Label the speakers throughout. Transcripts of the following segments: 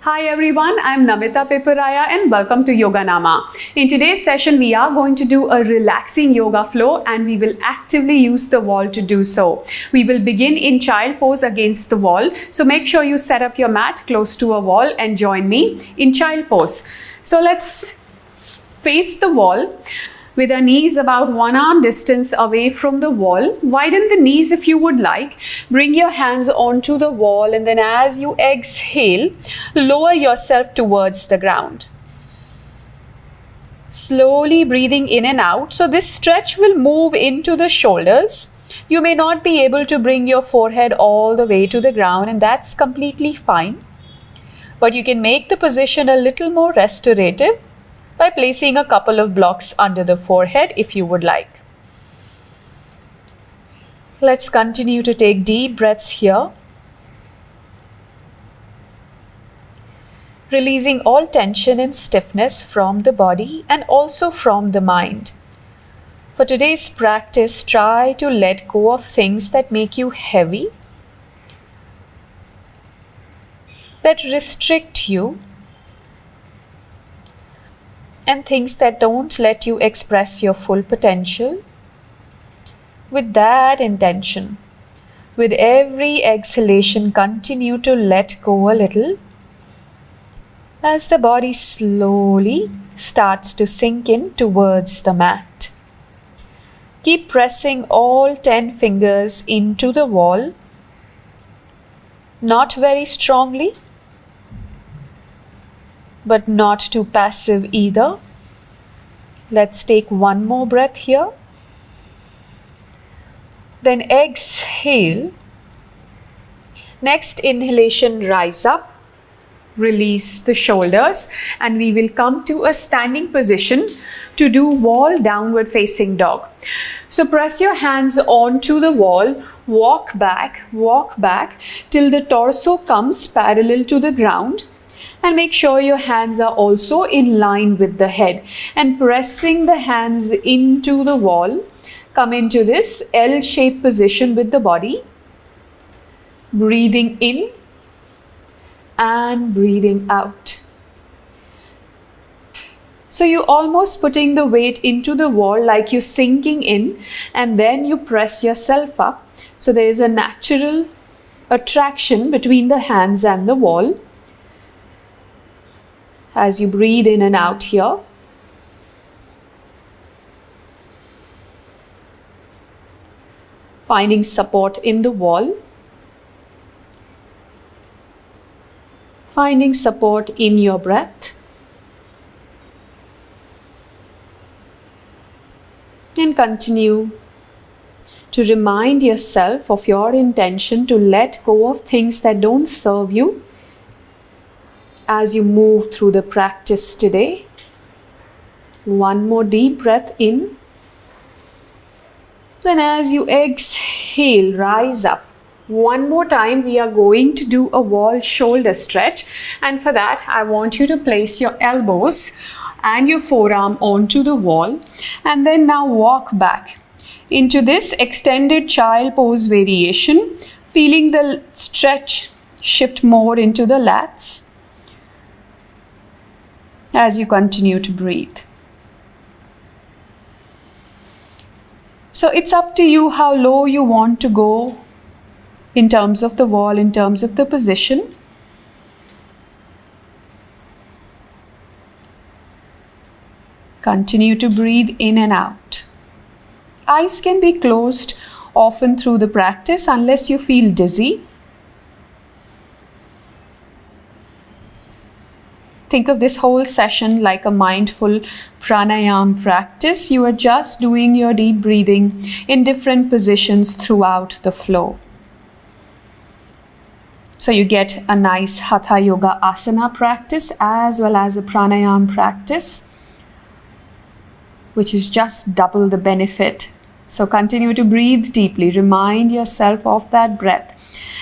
Speaker 1: Hi everyone, I'm Namita and welcome to Yoganama. In today's session, we are going to do a relaxing yoga flow and we will actively use the wall to do so. We will begin in child pose against the wall. So make sure you set up your mat close to a wall and join me in child pose. So let's face the wall with our knees about 1 arm distance away from the wall. Widen the knees if you would like. Bring your hands onto the wall and then as you exhale, lower yourself towards the ground. Slowly breathing in and out. So this stretch will move into the shoulders. You may not be able to bring your forehead all the way to the ground and that's completely fine. But you can make the position a little more restorative by placing a couple of blocks under the forehead if you would like. Let's continue to take deep breaths here. Releasing all tension and stiffness from the body and also from the mind. For today's practice, try to let go of things that make you heavy, that restrict you, and things that don't let you express your full potential. With that intention, with every exhalation, continue to let go a little as the body slowly starts to sink in towards the mat. Keep pressing all 10 fingers into the wall, not very strongly, but not too passive either. Let's take one more breath here. Then exhale. Next inhalation, rise up. Release the shoulders and we will come to a standing position to do wall downward facing dog. So press your hands onto the wall, walk back till the torso comes parallel to the ground. And make sure your hands are also in line with the head. And pressing the hands into the wall, come into this L-shaped position with the body. Breathing in and breathing out. So you're almost putting the weight into the wall like you're sinking in and then you press yourself up. So there is a natural attraction between the hands and the wall. As you breathe in and out here. Finding support in the wall. Finding support in your breath. And continue to remind yourself of your intention to let go of things that don't serve you as you move through the practice today. One more deep breath in. Then as you exhale, rise up. One more time, we are going to do a wall shoulder stretch. And for that, I want you to place your elbows and your forearm onto the wall. And then now walk back into this extended child pose variation. Feeling the stretch shift more into the lats as you continue to breathe. So it's up to you how low you want to go in terms of the wall, in terms of the position. Continue to breathe in and out. Eyes can be closed often through the practice unless you feel dizzy. Think of this whole session like a mindful pranayama practice. You are just doing your deep breathing in different positions throughout the flow. So you get a nice Hatha yoga asana practice as well as a pranayama practice, which is just double the benefit. So continue to breathe deeply. Remind yourself of that breath.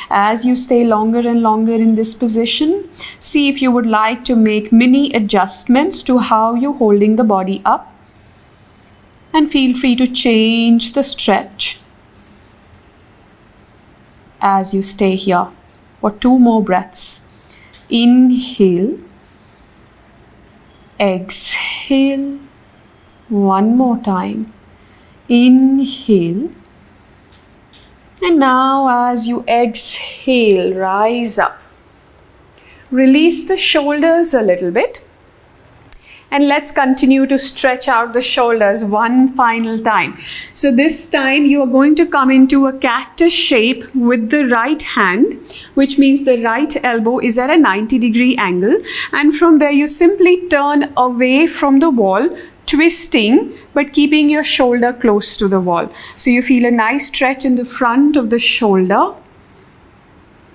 Speaker 1: As you stay longer and longer in this position, see if you would like to make mini adjustments to how you're holding the body up. And feel free to change the stretch as you stay here for 2 more breaths. Inhale. Exhale. One more time. Inhale. And now as you exhale, rise up. Release the shoulders a little bit. And let's continue to stretch out the shoulders one final time. So this time you are going to come into a cactus shape with the right hand, which means the right elbow is at a 90-degree angle. And from there you simply turn away from the wall, twisting but keeping your shoulder close to the wall. So you feel a nice stretch in the front of the shoulder.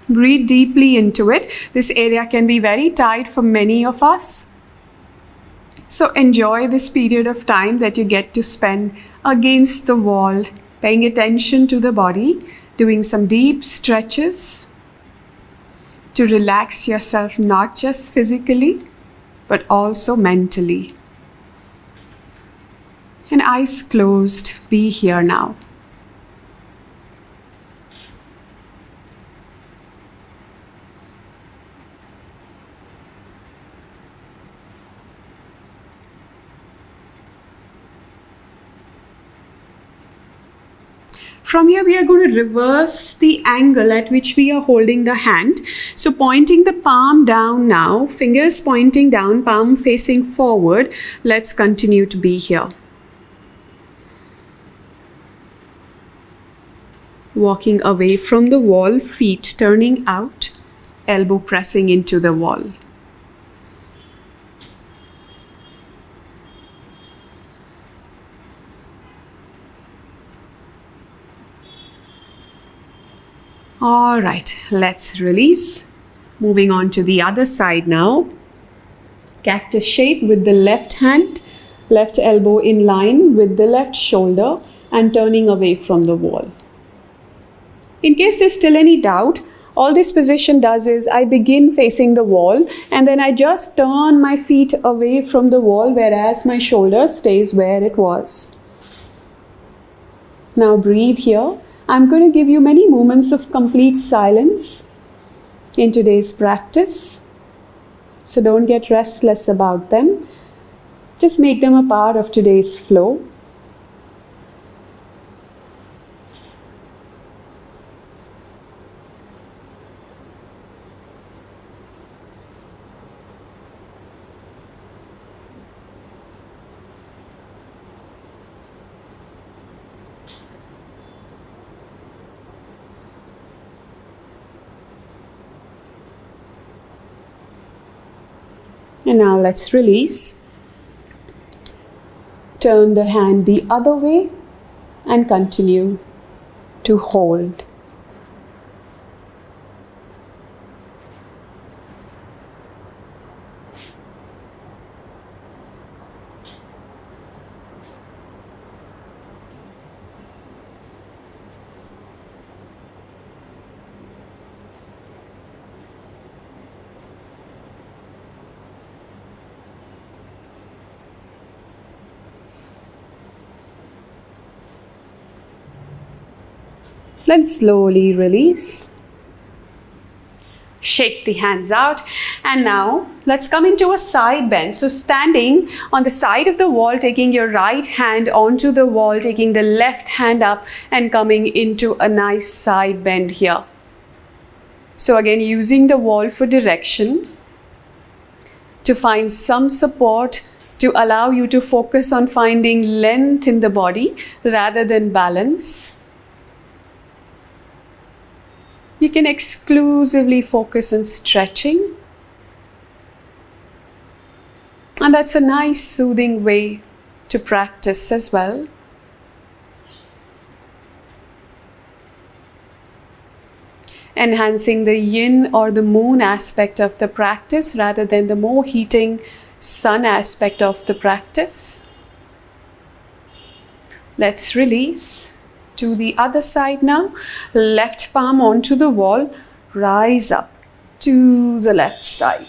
Speaker 1: Breathe deeply into it. This area can be very tight for many of us. So enjoy this period of time that you get to spend against the wall, paying attention to the body, doing some deep stretches to relax yourself, not just physically, but also mentally. And eyes closed, be here now. From here, we are going to reverse the angle at which we are holding the hand. So pointing the palm down now, fingers pointing down, palm facing forward. Let's continue to be here. Walking away from the wall, feet turning out, elbow pressing into the wall. All right, let's release. Moving on to the other side now. Cactus shape with the left hand, left elbow in line with the left shoulder and turning away from the wall. In case there's still any doubt, all this position does is I begin facing the wall and then I just turn my feet away from the wall, whereas my shoulder stays where it was. Now breathe here. I'm going to give you many moments of complete silence in today's practice. So don't get restless about them. Just make them a part of today's flow. And now let's release. Turn the hand the other way and continue to hold. Then slowly release. Shake the hands out. And now let's come into a side bend. So standing on the side of the wall, taking your right hand onto the wall, taking the left hand up and coming into a nice side bend here. So again, using the wall for direction to find some support to allow you to focus on finding length in the body rather than balance. You can exclusively focus on stretching. And that's a nice soothing way to practice as well. Enhancing the yin or the moon aspect of the practice rather than the more heating sun aspect of the practice. Let's release. To the other side now, left palm onto the wall, rise up to the left side.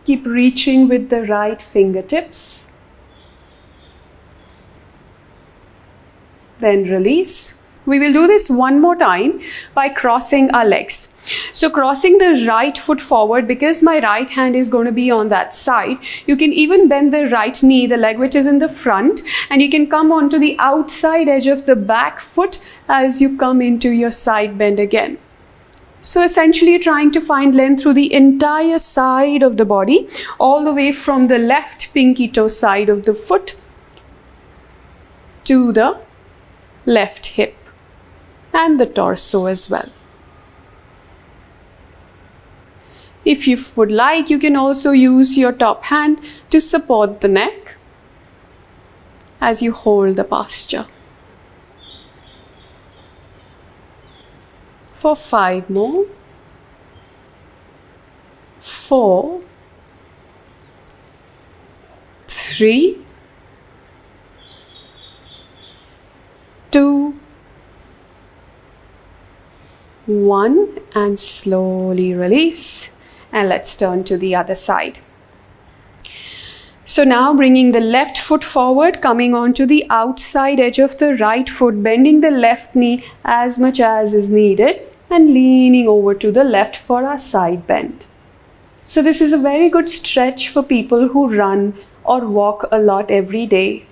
Speaker 1: Keep reaching with the right fingertips. Then release. We will do this one more time by crossing our legs. So crossing the right foot forward, because my right hand is going to be on that side, you can even bend the right knee, the leg which is in the front, and you can come onto the outside edge of the back foot as you come into your side bend again. So essentially trying to find length through the entire side of the body, all the way from the left pinky toe side of the foot to the left hip and the torso as well. If you would like, you can also use your top hand to support the neck as you hold the posture. For 5 more. 4, 3, 2, 1, and slowly release. And let's turn to the other side. So now bringing the left foot forward, coming onto the outside edge of the right foot, bending the left knee as much as is needed and leaning over to the left for our side bend. So this is a very good stretch for people who run or walk a lot every day.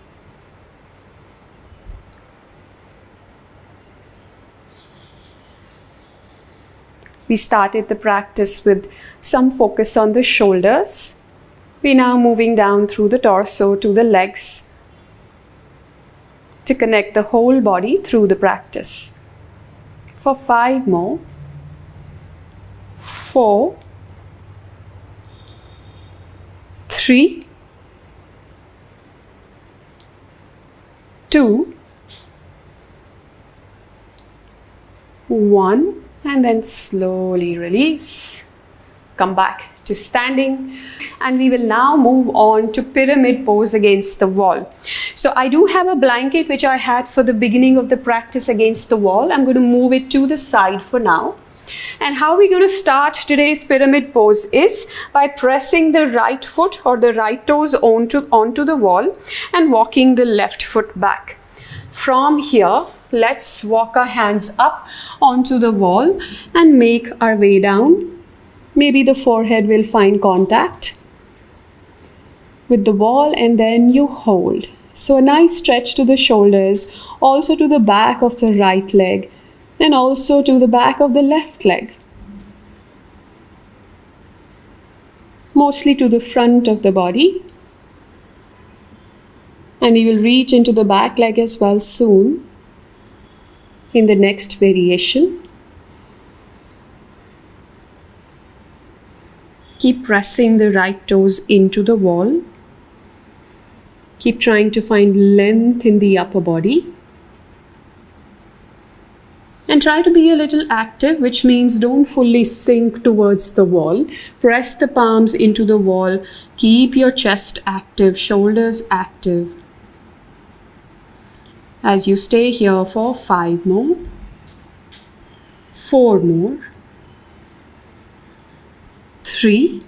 Speaker 1: We started the practice with some focus on the shoulders. We're now moving down through the torso to the legs to connect the whole body through the practice. For 5 more. 4, 3, 2, 1. And then slowly release. Come back to standing. And we will now move on to pyramid pose against the wall. So I do have a blanket which I had for the beginning of the practice against the wall. I'm going to move it to the side for now. And how we're going to start today's pyramid pose is by pressing the right foot or the right toes onto the wall and walking the left foot back. From here, let's walk our hands up onto the wall and make our way down. Maybe the forehead will find contact with the wall, and then you hold. So a nice stretch to the shoulders, also to the back of the right leg, and also to the back of the left leg. Mostly to the front of the body. And we will reach into the back leg as well soon in the next variation. Keep pressing the right toes into the wall. Keep trying to find length in the upper body. And try to be a little active, which means don't fully sink towards the wall. Press the palms into the wall. Keep your chest active, shoulders active. As you stay here for 5 more, 4 more, 3,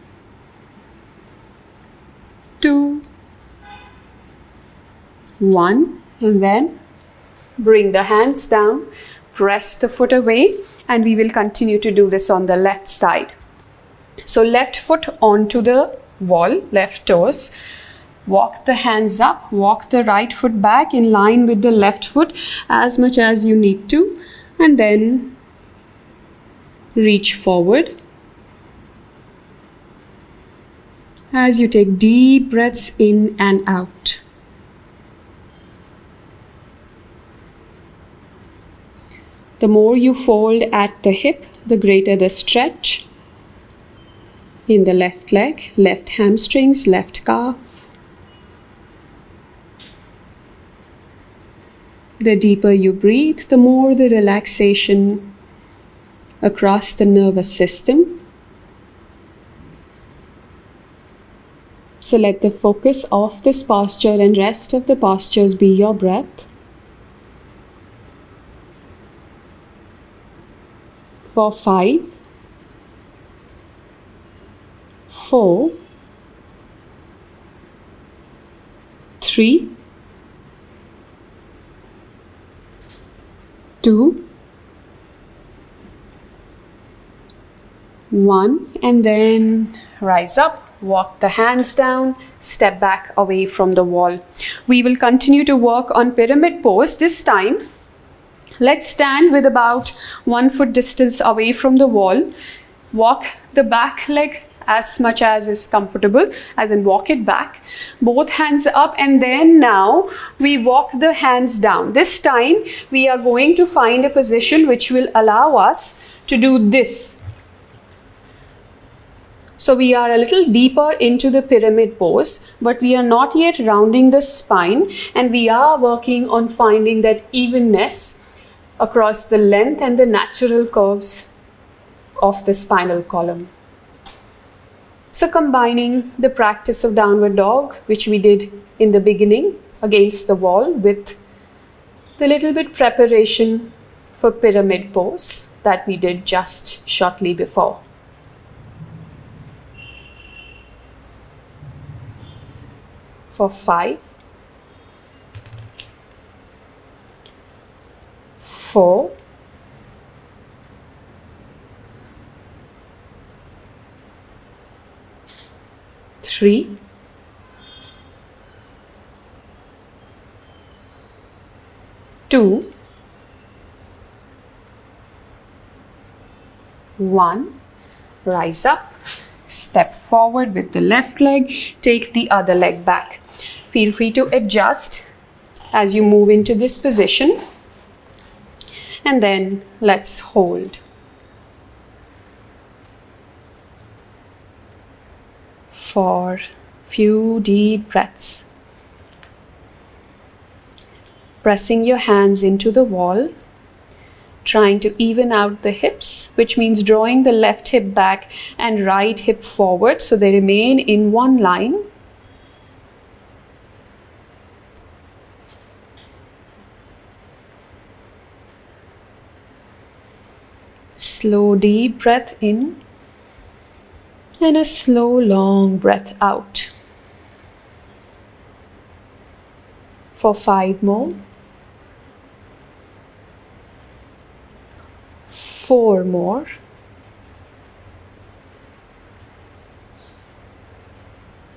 Speaker 1: 2, 1, and then bring the hands down, press the foot away, and we will continue to do this on the left side. So left foot onto the wall, left toes. Walk the hands up, walk the right foot back in line with the left foot as much as you need to, and then reach forward. As you take deep breaths in and out. The more you fold at the hip, the greater the stretch in the left leg, left hamstrings, left calf. The deeper you breathe, the more the relaxation across the nervous system. So let the focus of this posture and rest of the postures be your breath. For 5, 4, 3, 2, 1, and then rise up. Walk the hands down, step back away from the wall. We will continue to work on pyramid pose. This time, let's stand with about 1 foot distance away from the wall. Walk the back leg as much as is comfortable, as in walk it back. Both hands up, and then now we walk the hands down. This time, we are going to find a position which will allow us to do this. So we are a little deeper into the pyramid pose, but we are not yet rounding the spine, and we are working on finding that evenness across the length and the natural curves of the spinal column. So combining the practice of downward dog, which we did in the beginning against the wall, with the little bit preparation for pyramid pose that we did just shortly before. For 5, 4, 3, 2, 1. Rise up. Step forward with the left leg, take the other leg back. Feel free to adjust as you move into this position, and then let's hold. For few deep breaths. Pressing your hands into the wall, trying to even out the hips, which means drawing the left hip back and right hip forward so they remain in one line. Slow deep breath in and a slow long breath out. For 5 more. 4 more.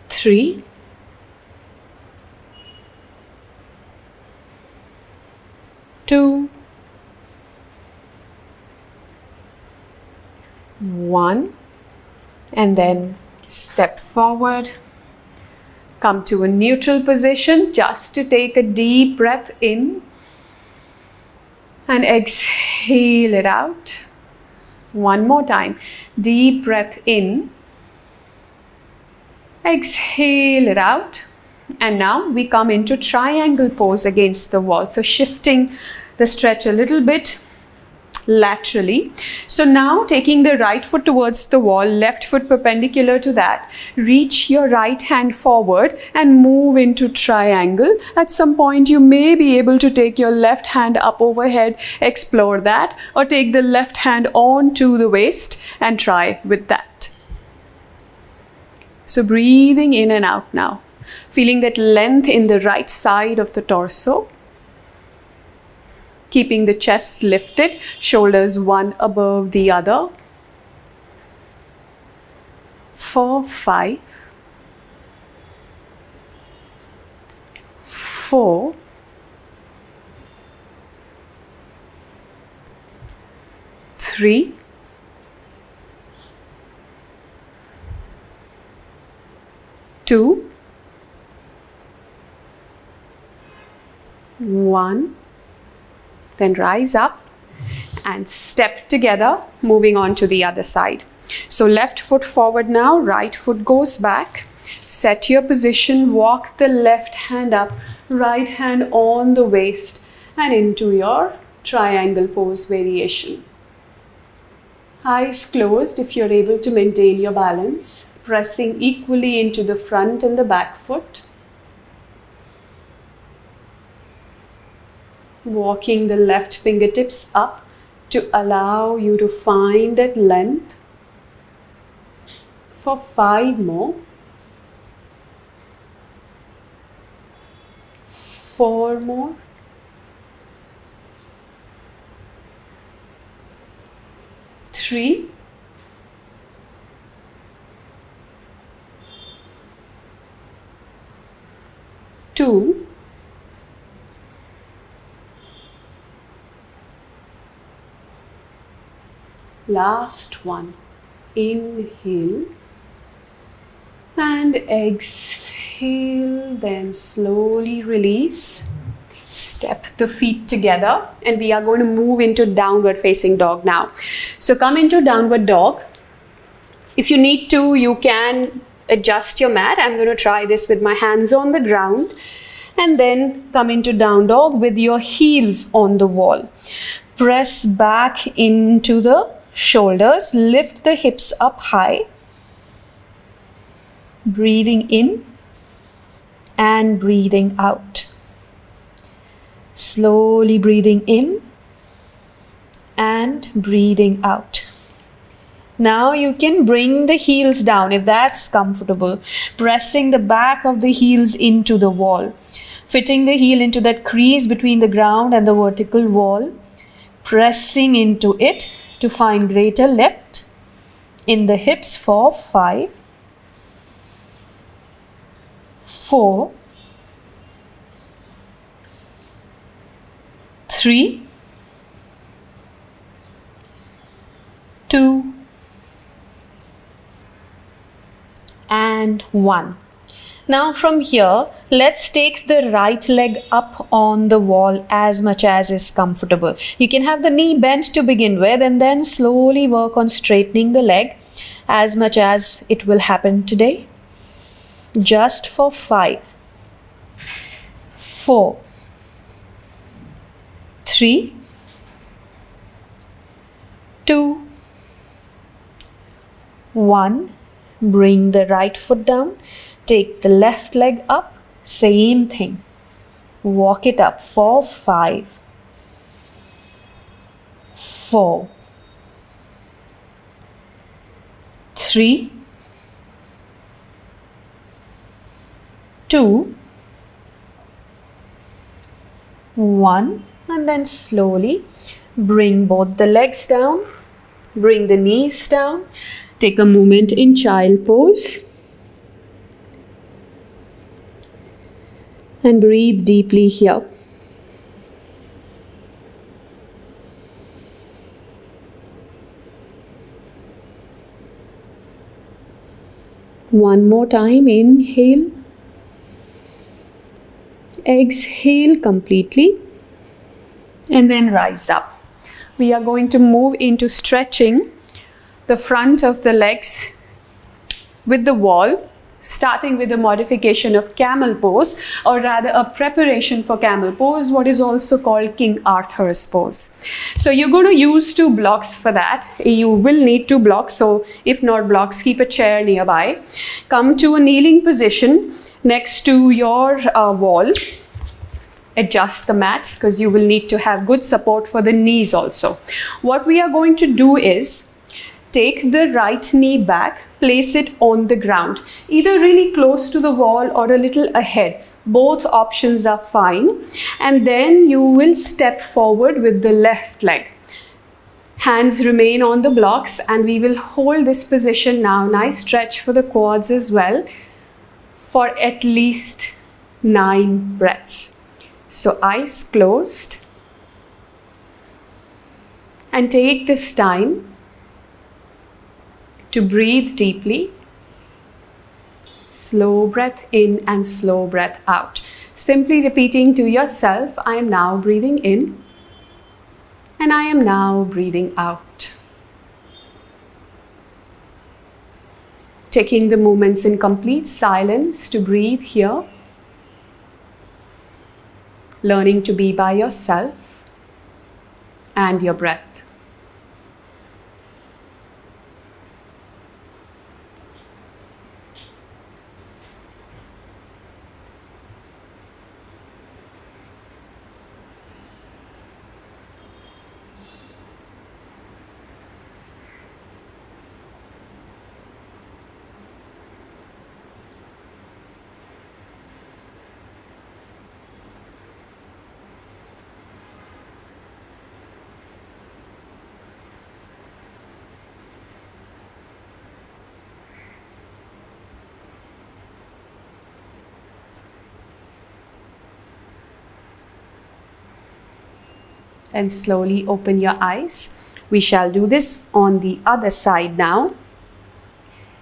Speaker 1: 3. 2. 1. And then step forward. Come to a neutral position just to take a deep breath in. And exhale it out. One more time. Deep breath in. Exhale it out. And now we come into triangle pose against the wall. So shifting the stretch a little bit laterally. So now taking the right foot towards the wall, left foot perpendicular to that, reach your right hand forward and move into triangle. At some point you may be able to take your left hand up overhead, explore that, or take the left hand onto the waist and try with that. So breathing in and out now, feeling that length in the right side of the torso. Keeping the chest lifted, shoulders one above the other. 4, 5, 4, 3, 2, 1. Then rise up and step together, moving on to the other side. So left foot forward now, right foot goes back. Set your position, walk the left hand up, right hand on the waist and into your triangle pose variation. Eyes closed if you're able to maintain your balance, pressing equally into the front and the back foot. Walking the left fingertips up to allow you to find that length. For 5 more. 4 more. 3. 2. 1. Inhale and exhale, then slowly release. Step the feet together and we are going to move into downward facing dog now. So come into downward dog. If you need to, you can adjust your mat. I'm going to try this with my hands on the ground, and then come into down dog with your heels on the wall. Press back into the shoulders, lift the hips up high, breathing in and breathing out. Slowly breathing in and breathing out. Now you can bring the heels down if that's comfortable, pressing the back of the heels into the wall, fitting the heel into that crease between the ground and the vertical wall, pressing into it to find greater lift in the hips for 5, 4, 3, 2, and 1. Now from here, let's take the right leg up on the wall as much as is comfortable. You can have the knee bent to begin with and then slowly work on straightening the leg as much as it will happen today. Just for 5, 4, 3, 2, 1. Bring the right foot down. Take the left leg up. Same thing. Walk it up for 5, 4, 3, 2, 1, and then slowly bring both the legs down, bring the knees down, take a moment in child pose and breathe deeply here. One more time, inhale, exhale completely, and then rise up. We are going to move into stretching the front of the legs with the wall, starting with a modification of camel pose, or rather a preparation for camel pose, what is also called King Arthur's pose. So you're going to use 2 blocks for that. You will need 2 blocks, so if not blocks, keep a chair nearby. Come to a kneeling position next to your wall. Adjust the mats because you will need to have good support for the knees also. What we are going to do is take the right knee back, place it on the ground, either really close to the wall or a little ahead. Both options are fine. And then you will step forward with the left leg. Hands remain on the blocks and we will hold this position now. Nice stretch for the quads as well for at least 9 breaths. So eyes closed, and take this time to breathe deeply. Slow breath in and slow breath out. Simply repeating to yourself, I am now breathing in and I am now breathing out. Taking the moments in complete silence to breathe here. Learning to be by yourself and your breath. and slowly open your eyes. We shall do this on the other side now.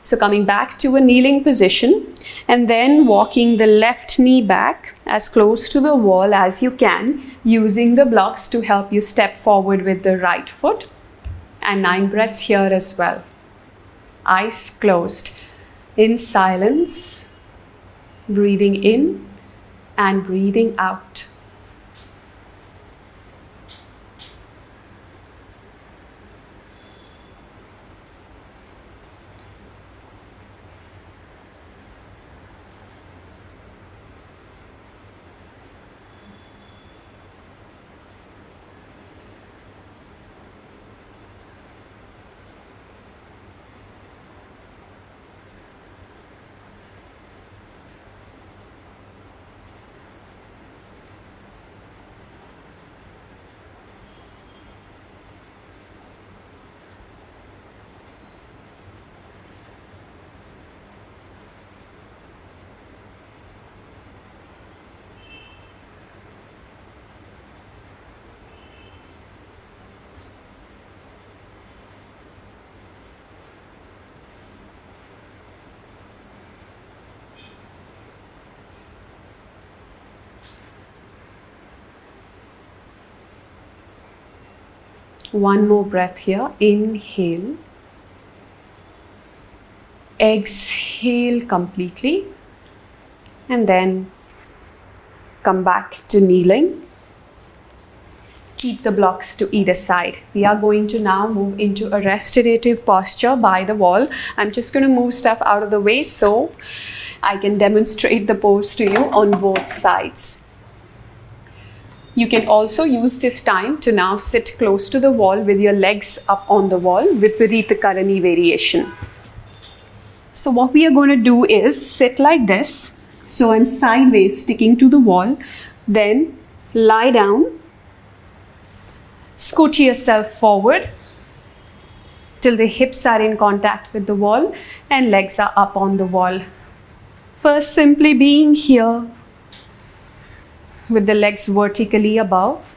Speaker 1: So coming back to a kneeling position and then walking the left knee back as close to the wall as you can, using the blocks to help you step forward with the right foot. And 9 breaths here as well. Eyes closed. In silence, breathing in and breathing out. One more breath here. Inhale. Exhale completely. And then come back to kneeling. Keep the blocks to either side. We are going to now move into a restorative posture by the wall. I'm just going to move stuff out of the way so I can demonstrate the pose to you on both sides. You can also use this time to now sit close to the wall with your legs up on the wall, Viparita Karani variation. So what we are going to do is sit like this. So I'm sideways sticking to the wall. Then lie down. Scoot yourself forward till the hips are in contact with the wall and legs are up on the wall. First, simply being here with the legs vertically above.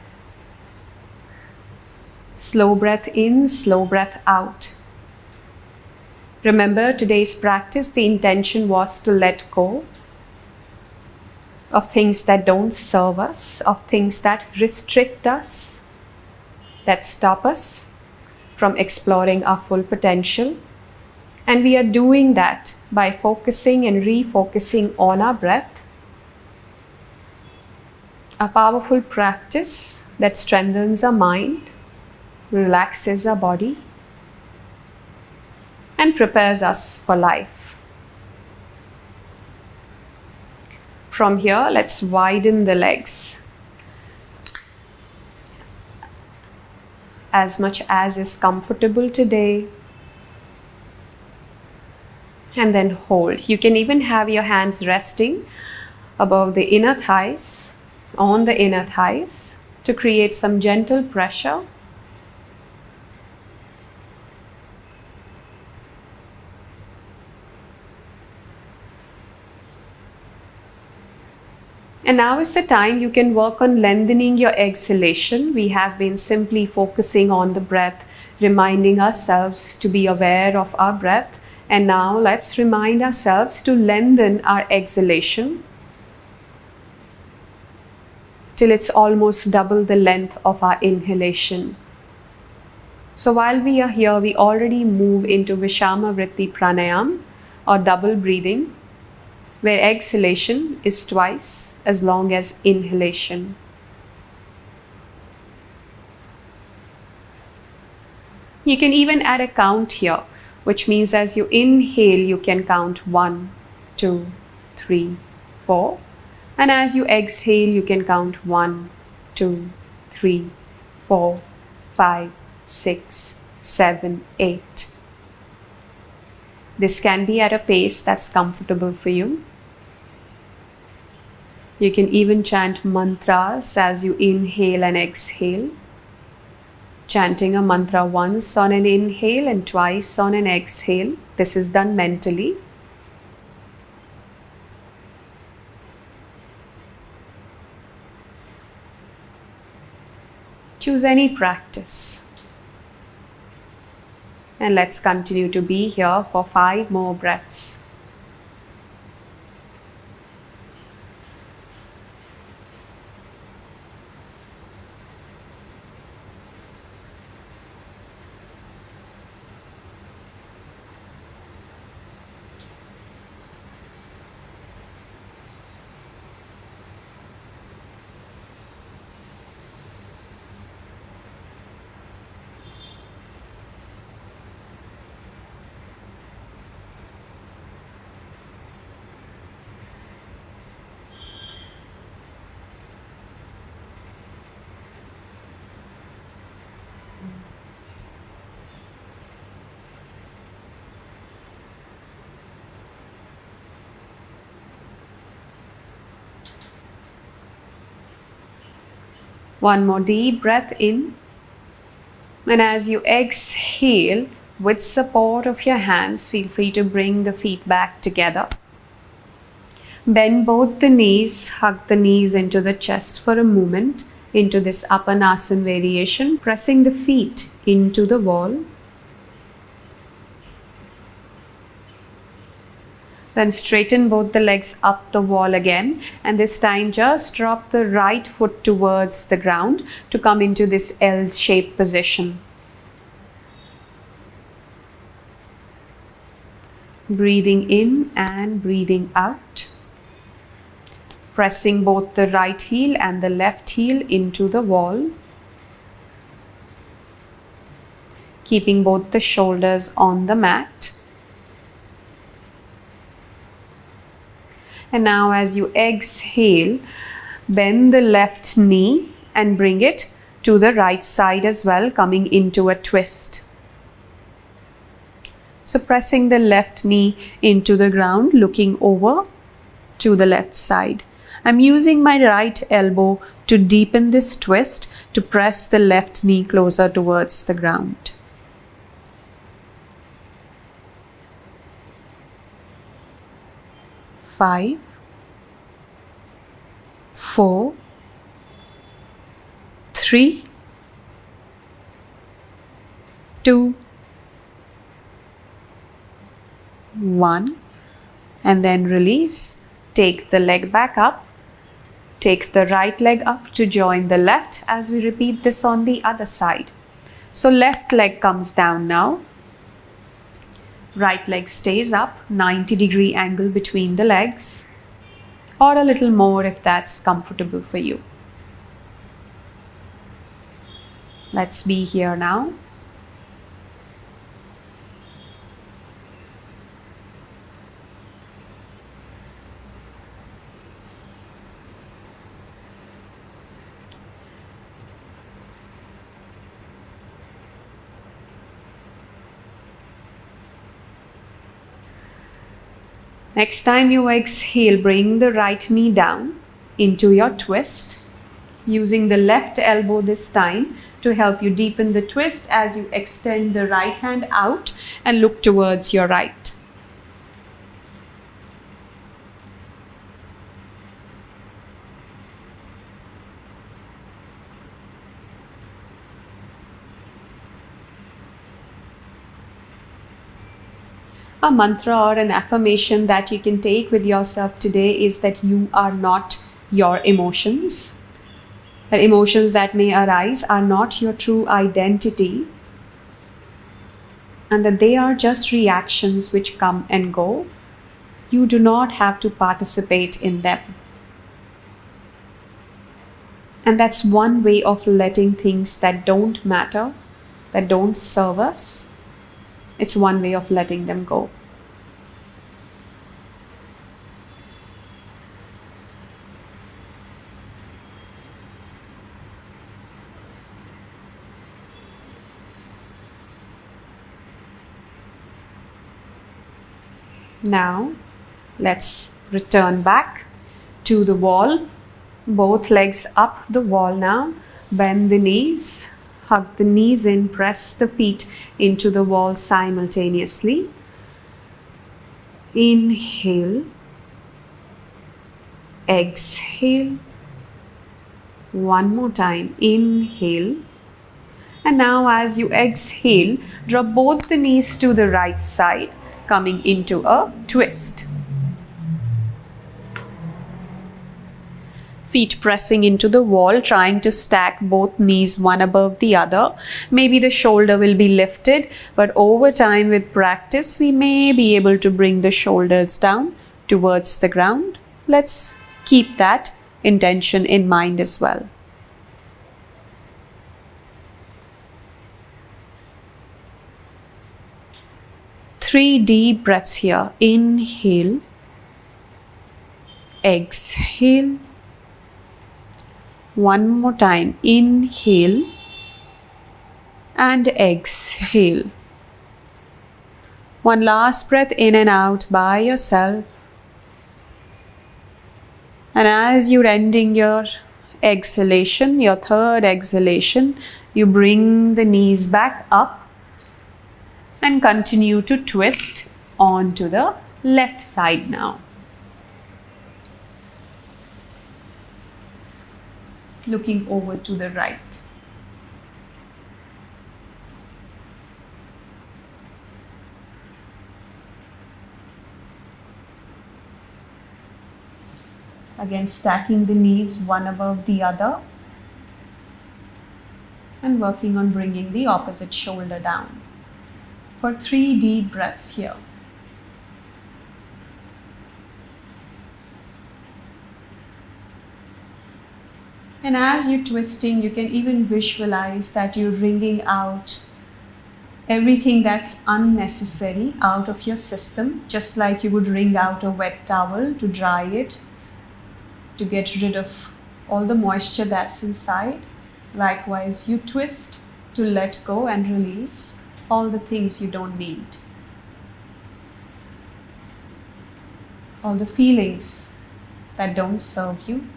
Speaker 1: Slow breath in, slow breath out. Remember, today's practice, the intention was to let go of things that don't serve us, of things that restrict us, that stop us from exploring our full potential. And we are doing that by focusing and refocusing on our breath. A powerful practice that strengthens our mind, relaxes our body, and prepares us for life. From here, let's widen the legs as much as is comfortable today. And then hold. You can even have your hands resting above the inner thighs, on the inner thighs, to create some gentle pressure. And now is the time you can work on lengthening your exhalation. We have been simply focusing on the breath, reminding ourselves to be aware of our breath. And now let's remind ourselves to lengthen our exhalation till it's almost double the length of our inhalation. So while we are here, we already move into Vishama Vritti Pranayam, or double breathing, where exhalation is twice as long as inhalation. You can even add a count here, which means as you inhale, you can count 1, 2, 3, 4. And as you exhale, you can count 1, 2, 3, 4, 5, 6, 7, 8. This can be at a pace that's comfortable for you. You can even chant mantras as you inhale and exhale. Chanting a mantra once on an inhale and twice on an exhale. This is done mentally. Choose any practice. And let's continue to be here for 5 more breaths. One more deep breath in, and as you exhale, with support of your hands, feel free to bring the feet back together. Bend both the knees, hug the knees into the chest for a moment, into this Apanasana variation, pressing the feet into the wall. Then straighten both the legs up the wall again, and this time just drop the right foot towards the ground to come into this L-shaped position. Breathing in and breathing out. Pressing both the right heel and the left heel into the wall. Keeping both the shoulders on the mat. And now as you exhale, bend the left knee and bring it to the right side as well, coming into a twist. So pressing the left knee into the ground, looking over to the left side. I'm using my right elbow to deepen this twist, to press the left knee closer towards the ground. Five, 4, 3, 2, 1, and then release. Take the leg back up. Take the right leg up to join the left as we repeat this on the other side. So left leg comes down now. Right leg stays up, 90-degree angle between the legs, or a little more if that's comfortable for you. Let's be here now. Next time you exhale, bring the right knee down into your twist, using the left elbow this time to help you deepen the twist as you extend the right hand out and look towards your right. A mantra or an affirmation that you can take with yourself today is that you are not your emotions. That emotions that may arise are not your true identity, and that they are just reactions which come and go. You do not have to participate in them. And that's one way of letting things that don't matter, that don't serve us, it's one way of letting them go. Now, let's return back to the wall. Both legs up the wall now. Bend the knees. Hug the knees in, press the feet into the wall simultaneously. Inhale. Exhale. One more time. Inhale. And now as you exhale, drop both the knees to the right side, coming into a twist. Feet pressing into the wall, trying to stack both knees one above the other. Maybe the shoulder will be lifted, but over time with practice, we may be able to bring the shoulders down towards the ground. Let's keep that intention in mind as well. Three deep breaths here. Inhale, exhale. One more time. Inhale and exhale. One last breath in and out by yourself. And as you're ending your exhalation, your third exhalation, you bring the knees back up and continue to twist onto the left side now. Looking over to the right. Again, stacking the knees one above the other and working on bringing the opposite shoulder down. For 3 deep breaths here. And as you're twisting, you can even visualize that you're wringing out everything that's unnecessary out of your system, just like you would wring out a wet towel to dry it, to get rid of all the moisture that's inside. Likewise, you twist to let go and release all the things you don't need. All the feelings that don't serve you.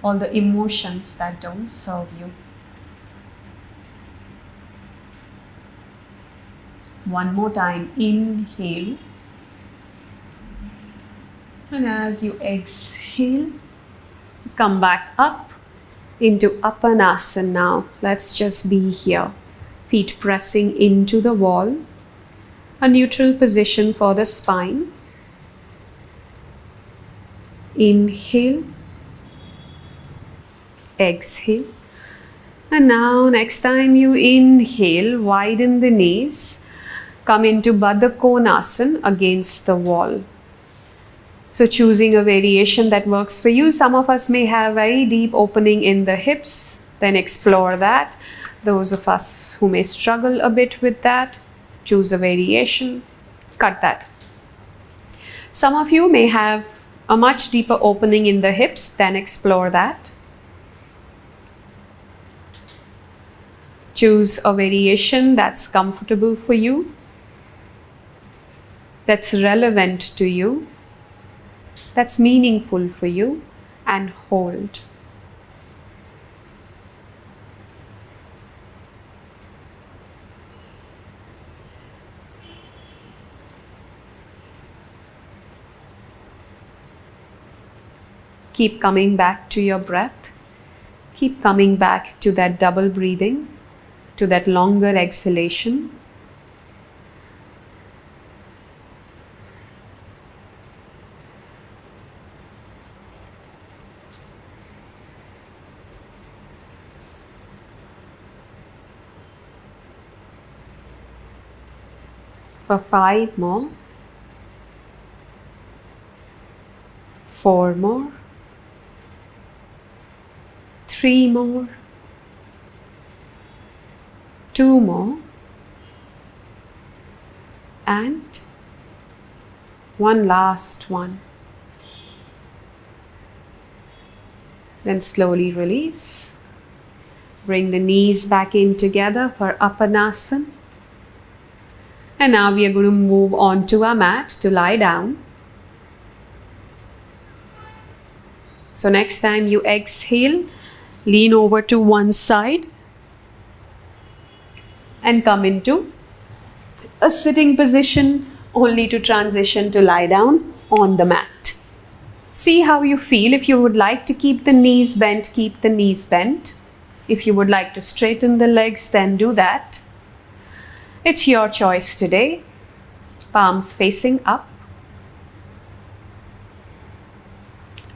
Speaker 1: All the emotions that don't serve you. One more time, inhale. And as you exhale, come back up into Apanasana now. Let's just be here. Feet pressing into the wall. A neutral position for the spine. Inhale. Exhale. And now next time you inhale, widen the knees. Come into Baddha Konasana against the wall. So choosing a variation that works for you. Some of us may have very deep opening in the hips. Then explore that. Those of us who may struggle a bit with that, choose a variation. Cut that. Some of you may have a much deeper opening in the hips. Then explore that. Choose a variation that's comfortable for you, that's relevant to you, that's meaningful for you, and hold. Keep coming back to your breath. Keep coming back to that double breathing, to that longer exhalation. For 5 more. 4 more. 3 more. 2 more. And one last one. Then slowly release. Bring the knees back in together for Apanasana. And now we are going to move on to our mat to lie down. So next time you exhale, lean over to one side and come into a sitting position, only to transition to lie down on the mat. See how you feel. If you would like to keep the knees bent, keep the knees bent. If you would like to straighten the legs, then do that. It's your choice today. Palms facing up.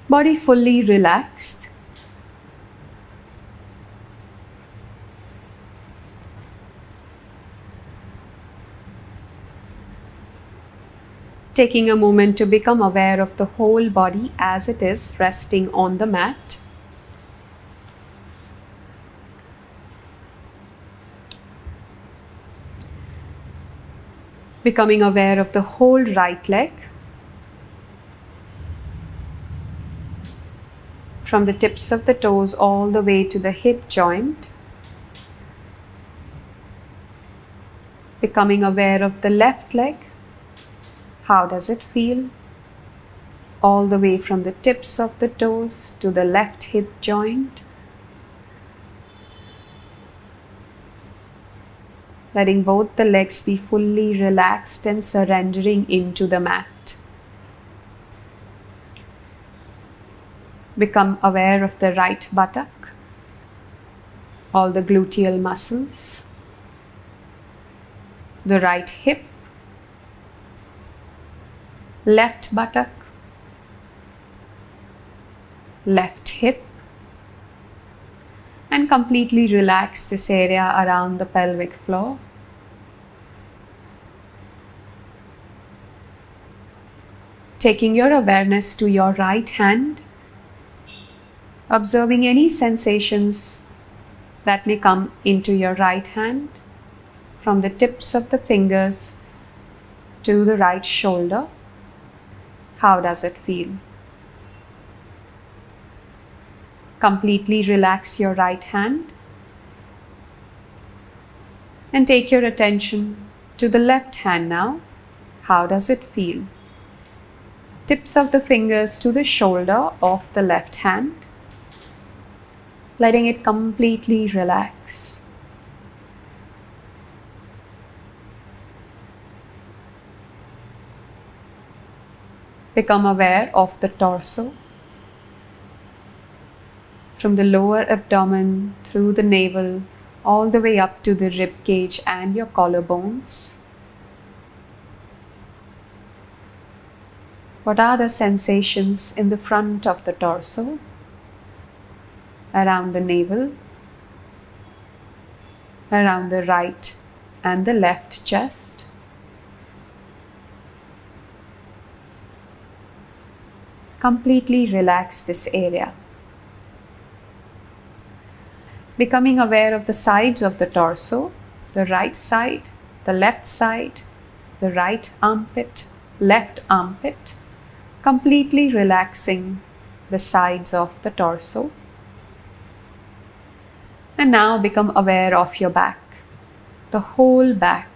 Speaker 1: Body fully relaxed. Taking a moment to become aware of the whole body as it is resting on the mat. Becoming aware of the whole right leg. From the tips of the toes all the way to the hip joint. Becoming aware of the left leg. How does it feel? All the way from the tips of the toes to the left hip joint. Letting both the legs be fully relaxed and surrendering into the mat. Become aware of the right buttock, all the gluteal muscles, the right hip, left buttock, left hip, and completely relax this area around the pelvic floor. Taking your awareness to your right hand, observing any sensations that may come into your right hand from the tips of the fingers to the right shoulder. How does it feel? Completely relax your right hand and take your attention to the left hand now. How does it feel? Tips of the fingers to the shoulder of the left hand, letting it completely relax. Become aware of the torso. From the lower abdomen through the navel all the way up to the rib cage and your collarbones. What are the sensations in the front of the torso, around the navel, around the right and the left chest? Completely relax this area. Becoming aware of the sides of the torso, the right side, the left side, the right armpit, left armpit, completely relaxing the sides of the torso. And now become aware of your back, the whole back,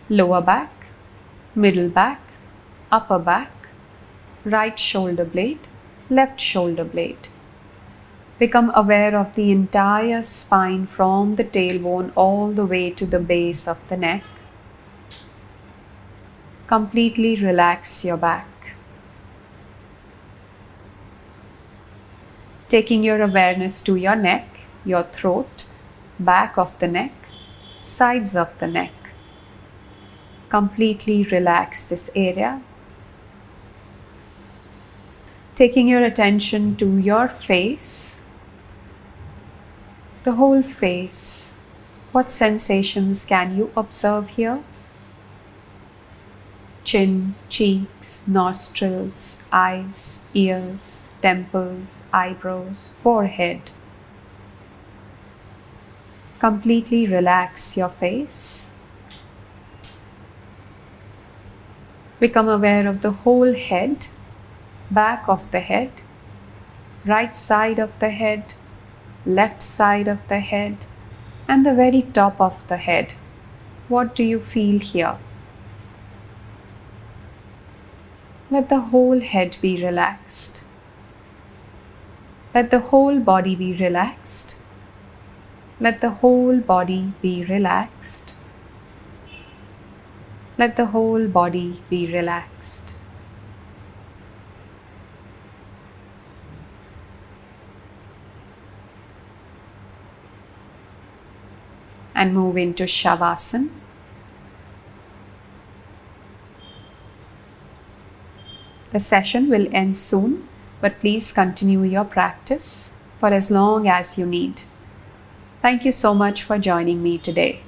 Speaker 1: lower back, middle back, upper back, right shoulder blade, left shoulder blade. Become aware of the entire spine from the tailbone all the way to the base of the neck. Completely relax your back. Taking your awareness to your neck, your throat, back of the neck, sides of the neck. Completely relax this area. Taking your attention to your face, the whole face. What sensations can you observe here? Chin, cheeks, nostrils, eyes, ears, temples, eyebrows, forehead. Completely relax your face. Become aware of the whole head, back of the head, right side of the head, left side of the head, and the very top of the head. What do you feel here? Let the whole head be relaxed. Let the whole body be relaxed. Let the whole body be relaxed. Let the whole body be relaxed. and move into shavasana. The session will end soon, but please continue your practice for as long as you need. Thank you so much for joining me today.